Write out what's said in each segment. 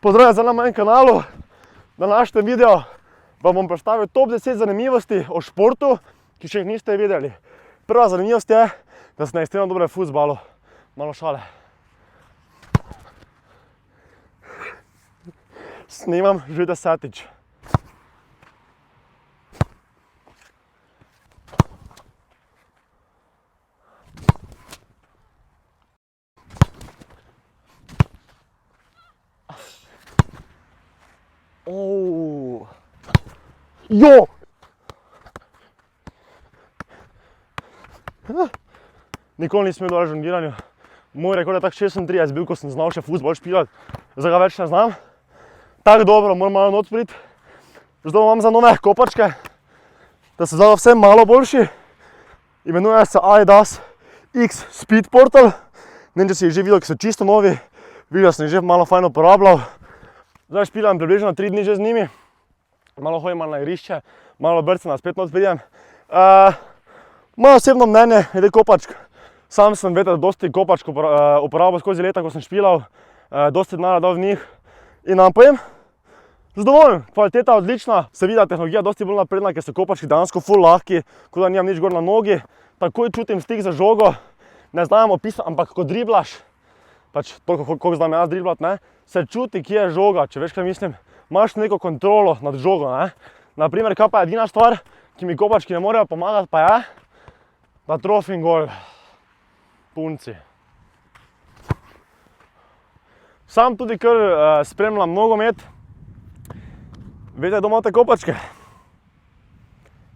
Pozdravljam na mojem kanalu. Na današnjem videu vam bom predstavil top 10 zanimivosti o športu, ki še jih niste videli. Prva zanimivost je, da sem ekstremno dober v fuzbalu. Malo šale. Snemam že 10-tič. Jo! Nikoli nisem imel dovolj v žongliranju. Moj rekord je tak 36 bil, ko sem znal še fuzbal špilati. Zdaj ga več ne znam. Tako dobro, moram malo not priti. Zdaj imam za nove kopačke, da se zdaj vsem malo boljši. Imenuje se Adidas X Speed Portal. Ne vem, če si jih že videl, ki so čisto novi. Videl sem jih že malo fajn uporabljal. Zdaj špilam približno 3 dni že z njimi. Malo hodim na igrišče, malo brcem, spet not pridem. Moje osebno mnenje glede kopačk. Sam sem vedel, da dosti kopačk uporabil skozi leta, ko sem špilal. Dosti denarja dal v njih. In vam povem, zadovoljen, kvaliteta odlična. Se vidi, da tehnologija dosti bolj napredna, ker so kopački dejansko ful lahki, kot da nimam nič gor na nogi. Takoj čutim stik za žogo. Ne znam opisati, ampak ko driblaš, pač toliko, koliko znam jaz driblat, ne, se čuti, kje je žoga, če veš, kaj mislim. Imaš neko kontrolo nad žogo, ne. Naprimer, kaj pa je edina stvar, ki mi kopački ne morejo pomagati, pa je, da trofim gol. Punci. Sam tudi kar spremljam nogomet. Veste, kdo ima te kopačke?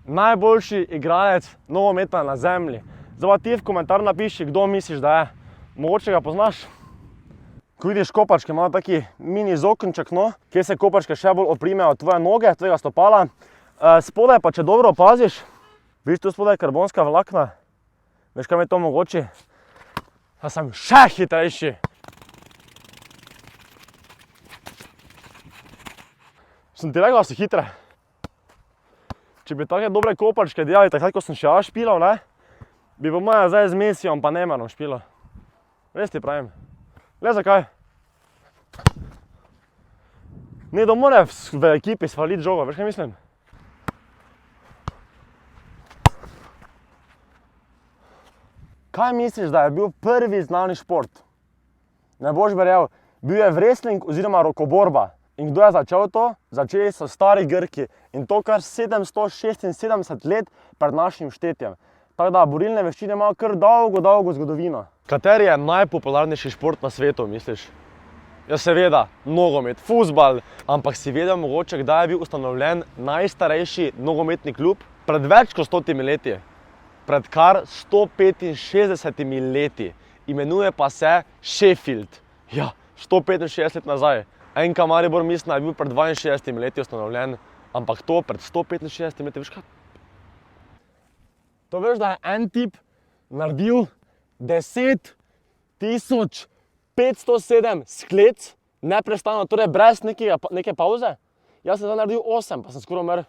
Najboljši igralec nogometa na zemlji. Zdaj pa ti v komentar napiši, kdo misliš, da je. Mogoče ga poznaš? Ko vidiš kopačke, imajo taki mini zokenček, no, kjer se kopačke še bolj oprimejo tvoje noge, tvojega stopala. Spodaj pa, če dobro opaziš, vidiš tu spodaj karbonska vlakna. Veš, kaj mi to omogoči? Da sem še hitrejši. Sem ti rekel, da si hitre. Če bi take dobre kopačke delali takrat, ko sem še jaz špilal, ne, bi po moje zdaj z Mesijom pa Neymarom špilal. Res ti pravim. Le zakaj? Nekdo mora v ekipi svaliti žogo, veš kaj mislim? Kaj misliš, da je bil prvi znani šport? Ne boš verjel, bil je wrestling oziroma rokoborba. In kdo je začel to? Začeli so stari Grki in to kar 776 let pred našim štetjem. Tako da borilne veščine imajo kar dolgo zgodovino. Kateri je najpopularnejši šport na svetu, misliš? Ja, seveda, nogomet, fuzbal. Ampak si vedel mogoče, kdaj je bil ustanovljen najstarejši nogometni klub? Pred več kot 100 leti. Pred kar 165 leti. Imenuje pa se Sheffield. Ja, 165 let nazaj. NK Maribor mislim, da je bil pred 62 leti ustanovljen. Ampak to pred 165 leti, veš kaj? To veš, da je en tip naredil 10.507 sklec neprestano, torej brez neke pauze. Jaz sem zdaj naredil 8, pa sem skoraj umrl.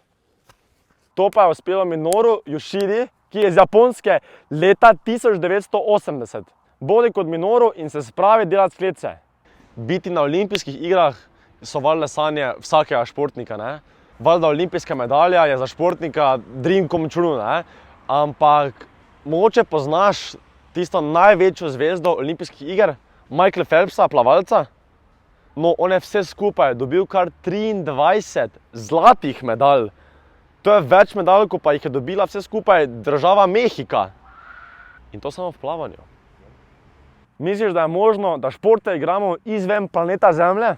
To pa je uspelo Minoru Yoshidi, ki je iz Japonske leta 1980. Bodi kot Minoru in se spravi delati sklece. Biti na olimpijskih igrah so valjda sanje vsakega športnika, ne. Valjda olimpijska medalja je za športnika dream come true, ne. Ampak mogoče poznaš tisto največjo zvezdo olimpijskih iger, Michaela Phelpsa, plavalca. No, on je vse skupaj dobil kar 23 zlatih medalj. To je več medalj, ko pa jih je dobila vse skupaj država Mehika. In to samo v plavanju. Misliš, da je možno, da športe igramo izven planeta Zemlje?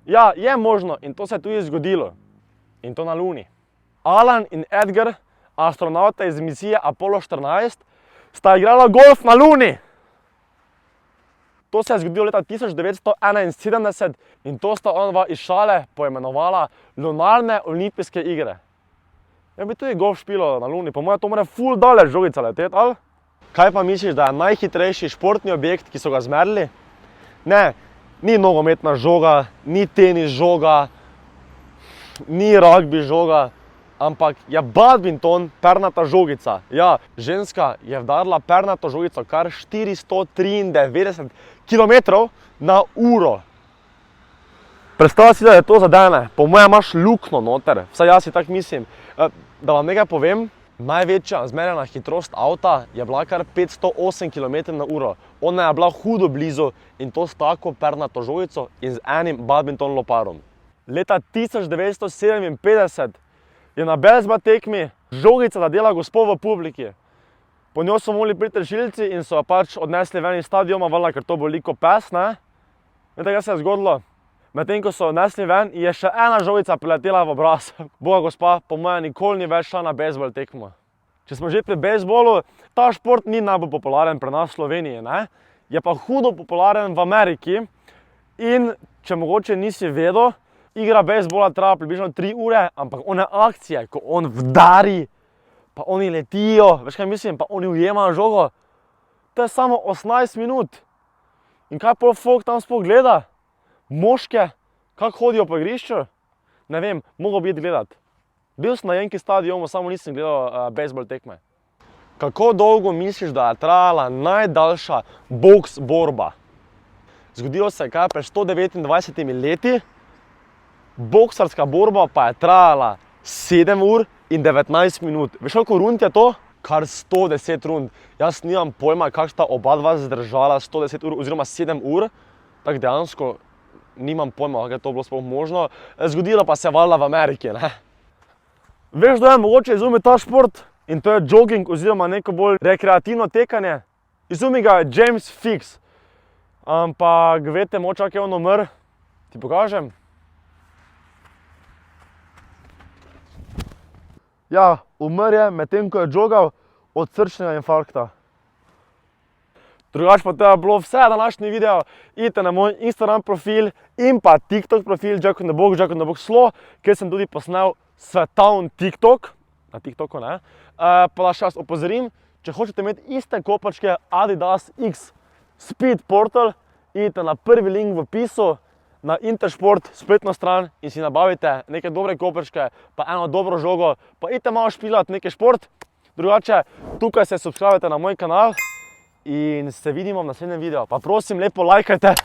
Ja, je možno in to se je tudi zgodilo. In to na Luni. Alan in Edgar, astronavta iz misije Apollo 14, sta igrala golf na Luni. To se je zgodilo leta 1971 in to sta onva iz šale poimenovala lunarne olimpijske igre. Ja bi tudi golf špilo na Luni, po mojem to mora ful daleč žogica leteti, ali? Kaj pa misliš, da je najhitrejši športni objekt, ki so ga zmerili? Ne, ni nogometna žoga, ni tenis žoga, ni rugby žoga, ampak je badminton pernata žogica. Ja, ženska je vdarila pernato žogico kar 493 km/h. Predstavljaj si, da je to zadene. Po mojem imaš luknjo noter, vsaj jaz si tako mislim. Da vam nekaj povem, največja zmerjena hitrost avta je bila kar 508 km/h. Ona je bila hudo blizu in to s tako pernato žogico in z enim badminton loparom. Leta 1957 je na bejzbol tekmi žogica zadela gospo v publiki. Po njo so mogli priti rešilci in so jo pač odnesli ven iz stadiona, valjda, ker to bo liko pes, ne? Veste, kaj se je zgodilo? Medtem ko so jo odnesli ven, je še ena žogica priletela v obraz. Boga gospa, po mojem, nikoli ni več šla na bejzbol tekmo. Če smo že pri bejzbolu, ta šport ni najbolj popularen pri nas v Sloveniji, ne? Je pa hudo popularen v Ameriki in če mogoče nisi vedel, igra bejzbola traja približno 3 ure, ampak one akcije, ko on vdari, pa oni letijo, veš kaj mislim, pa oni ujemajo žogo, to je samo 18 minut. In kaj pol folk tam sploh gleda? Moške, kako hodijo po igrišču? Ne vem, mogel bi iti gledat. Bil sem na Yankee stadionu, samo nisem gledal bejzbol tekme. Kako dolgo misliš, da je trajala najdaljša boks borba? Zgodilo se je kaj pred 129 leti, boksarska borba pa je trajala 7 ur in 19 minut. Veš, koliko rund je to? Kar 110 rund. Jaz nimam pojma, kako sta oba dva zdržala 110 ur oziroma 7 ur. Tako dejansko nimam pojma, kako je to bilo sploh možno. Zgodilo pa se valjda v Ameriki, ne? Veš, da je mogoče izumiti ta šport? In to je jogging oziroma neko bolj rekreativno tekanje. Izumi ga je James Fix. Ampak, veste, močak je on umrl. Ti pokažem? Ja, umrl je medtem, ko je jogal od srčnega infarkta. Drugače pa to je bilo vse današnji video. Idite na moj Instagram profil in pa TikTok profil Jack in the Box Slow, kjer sem tudi posnel svetovni TikTok. Na TikToku, ne. Pa da še vas opozorim, če hočete imeti iste kopačke Adidas X Speed Portal, idite na prvi link v opisu na Intersport spletno stran in si nabavite neke dobre kopačke, pa eno dobro žogo, pa idite malo špilati neki šport. Drugače, tukaj se subscribite na moj kanal in se vidimo v naslednjem videu. Pa prosim, lepo lajkajte.